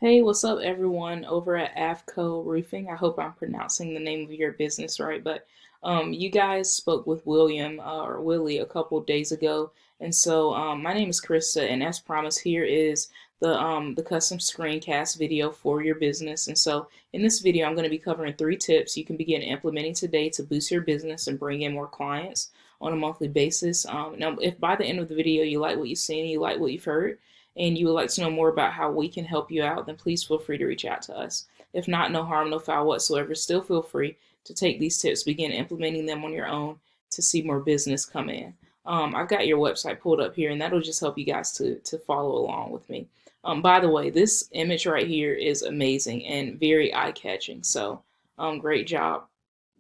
Hey, what's up, everyone over at Avco Roofing? I hope I'm pronouncing the name of your business right, but you guys spoke with William or Willie a couple of days ago, and so my name is Krista, and as promised, here is the custom screencast video for your business. And so in this video, I'm going to be covering 3 tips you can begin implementing today to boost your business and bring in more clients on a monthly basis. Now, if by the end of the video you like what you've seen, you like what you've heard, and you would like to know more about how we can help you out, then please feel free to reach out to us. If not, no harm, no foul whatsoever. Still feel free to take these tips, begin implementing them on your own to see more business come in. I've got your website pulled up here, and that'll just help you guys to follow along with me. By the way, this image right here is amazing and very eye-catching. So, great job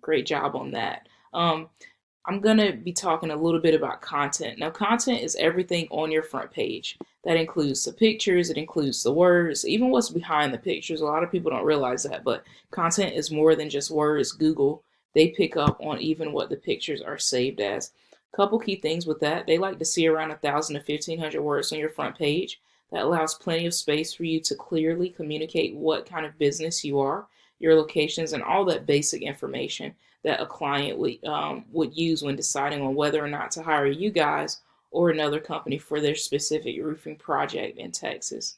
on that. I'm going to be talking a little bit about content. Now, content is everything on your front page. That includes the pictures, it includes the words, even what's behind the pictures. A lot of people don't realize that, but content is more than just words. Google, they pick up on even what the pictures are saved as. Couple key things with that. They like to see around 1,000 to 1,500 words on your front page. That allows plenty of space for you to clearly communicate what kind of business you are, your locations, and all that basic information that a client would use when deciding on whether or not to hire you guys or another company for their specific roofing project in Texas.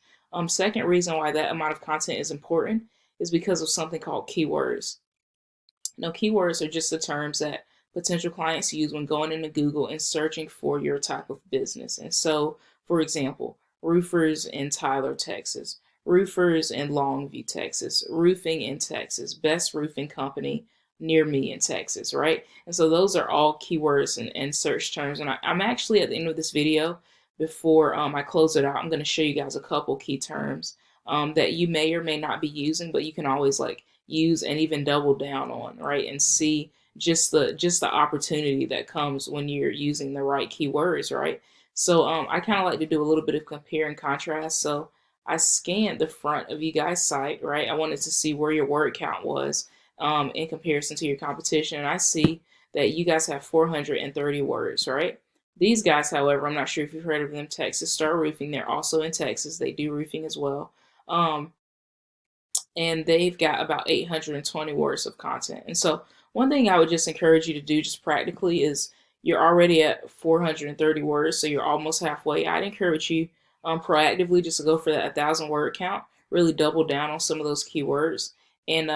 Second reason why that amount of content is important is because of something called keywords. Now, keywords are just the terms that potential clients use when going into Google and searching for your type of business. And so, for example, roofers in Tyler, Texas, roofers in Longview, Texas, roofing in Texas, best roofing company near me in Texas, right? And so those are all keywords and search terms. And I'm actually at the end of this video, before I close it out, I'm going to show you guys a couple key terms that you may or may not be using, but you can always like use and even double down on, right? And see just the opportunity that comes when you're using the right keywords, right? So I kind of like to do a little bit of compare and contrast. So I scanned the front of you guys' site, right? I wanted to see where your word count was in comparison to your competition. And I see that you guys have 430 words, right? These guys, however, I'm not sure if you've heard of them, Texas Star Roofing. They're also in Texas. They do roofing as well. Um, and they've got about 820 words of content. And so, one thing I would just encourage you to do, just practically, is you're already at 430 words, so you're almost halfway. I'd encourage you proactively just to go for that 1,000 word count, really double down on some of those keywords, and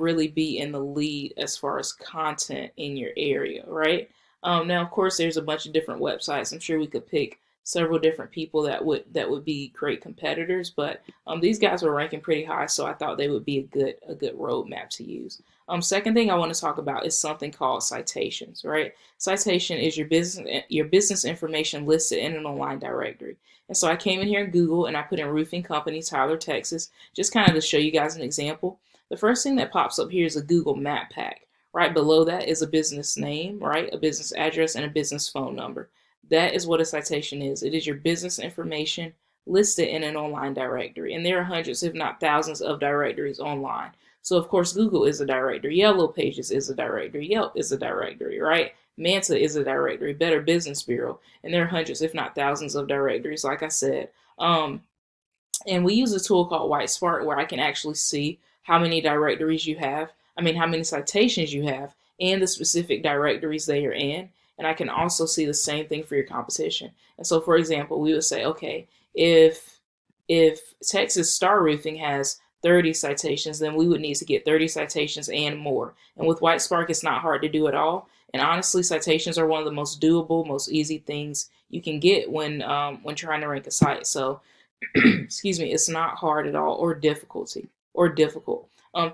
really be in the lead as far as content in your area, right? Now, of course, there's a bunch of different websites. I'm sure we could pick several different people that would be great competitors, but these guys were ranking pretty high, so I thought they would be a good roadmap to use. Second thing I want to talk about is something called citations, right? Citation is your business information listed in an online directory. And so I came in here in Google and I put in roofing company Tyler, Texas, just kind of to show you guys an example. The first thing that pops up here is a Google map pack. Right below that is a business name, right? A business address and a business phone number. That is what a citation is. It is your business information listed in an online directory. And there are hundreds, if not thousands, of directories online. So, of course, Google is a directory. Yellow Pages is a directory. Yelp is a directory, right? Manta is a directory. Better Business Bureau. And there are hundreds, if not thousands, of directories, like I said. And we use a tool called WhiteSpark where I can actually see how many directories you have. I mean, how many citations you have and the specific directories they are in. And I can also see the same thing for your competition. And so, for example, we would say, okay, if Texas Star Roofing has 30 citations, then we would need to get 30 citations and more. And with WhiteSpark, it's not hard to do at all. And honestly, citations are one of the most doable, most easy things you can get when trying to rank a site. So excuse me, it's not hard at all or difficult.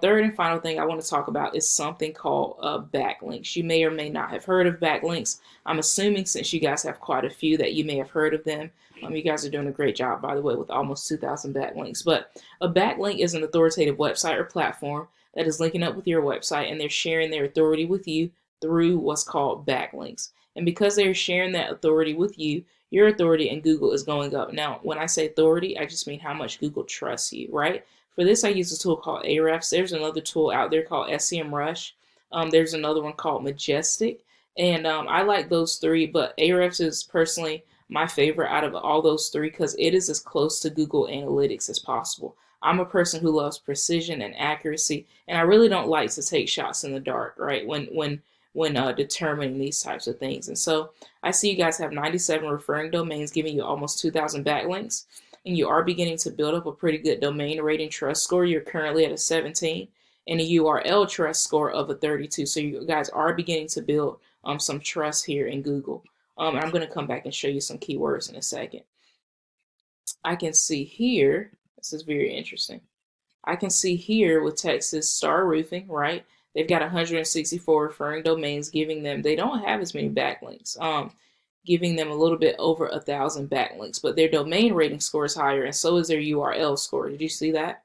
Third and final thing I want to talk about is something called backlinks. You may or may not have heard of backlinks. I'm assuming since you guys have quite a few that you may have heard of them. You guys are doing a great job, by the way, with almost 2,000 backlinks. But a backlink is an authoritative website or platform that is linking up with your website, and they're sharing their authority with you through what's called backlinks. And because they're sharing that authority with you, your authority in Google is going up. Now, when I say authority, I just mean how much Google trusts you, right? For this, I use a tool called Ahrefs. There's another tool out there called SEMrush. There's another one called Majestic. And I like those three, but Ahrefs is personally my favorite out of all those three because it is as close to Google Analytics as possible. I'm a person who loves precision and accuracy, and I really don't like to take shots in the dark, right? When determining these types of things. And so I see you guys have 97 referring domains, giving you almost 2,000 backlinks, and you are beginning to build up a pretty good domain rating trust score. You're currently at a 17 and a URL trust score of a 32. So you guys are beginning to build some trust here in Google. And I'm going to come back and show you some keywords in a second. I can see here, this is very interesting. I can see here with Texas Star Roofing, right? They've got 164 referring domains, giving them, they don't have as many backlinks, giving them a little bit over 1,000 backlinks, but their domain rating score is higher, and so is their URL score. Did you see that?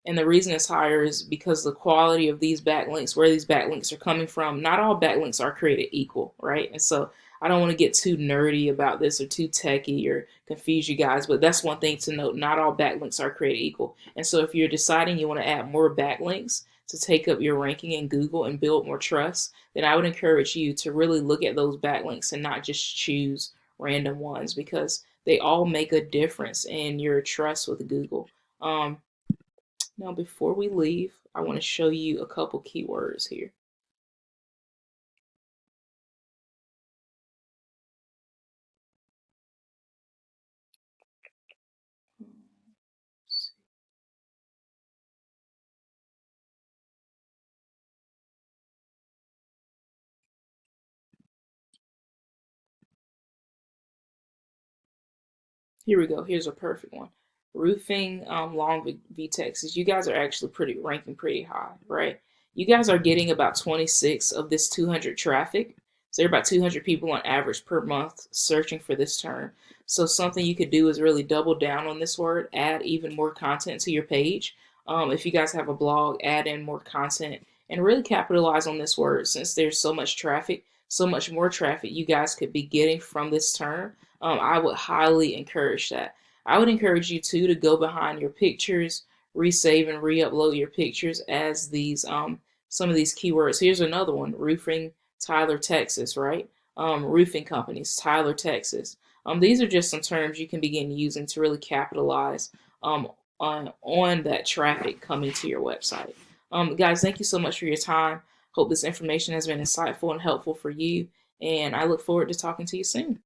And the reason it's higher is because the quality of these backlinks, where these backlinks are coming from, not all backlinks are created equal, right? And so I don't want to get too nerdy about this or too techy or confuse you guys, but that's one thing to note. Not all backlinks are created equal. And so if you're deciding you want to add more backlinks to take up your ranking in Google and build more trust, then I would encourage you to really look at those backlinks and not just choose random ones, because they all make a difference in your trust with Google. Now, before we leave, I want to show you a couple keywords here. Here we go. Here's a perfect one. Roofing, Longview, Texas. You guys are actually ranking pretty high, right? You guys are getting about 26 of this 200 traffic. So there are about 200 people on average per month searching for this term. So something you could do is really double down on this word, add even more content to your page. If you guys have a blog, add in more content and really capitalize on this word, since there's so much traffic, so much more traffic you guys could be getting from this term. I would highly encourage that. I would encourage you too to go behind your pictures, resave and re-upload your pictures as these some of these keywords. Here's another one: roofing, Tyler, Texas, right? Roofing companies, Tyler, Texas. These are just some terms you can begin using to really capitalize on that traffic coming to your website. Guys, thank you so much for your time. Hope this information has been insightful and helpful for you, and I look forward to talking to you soon.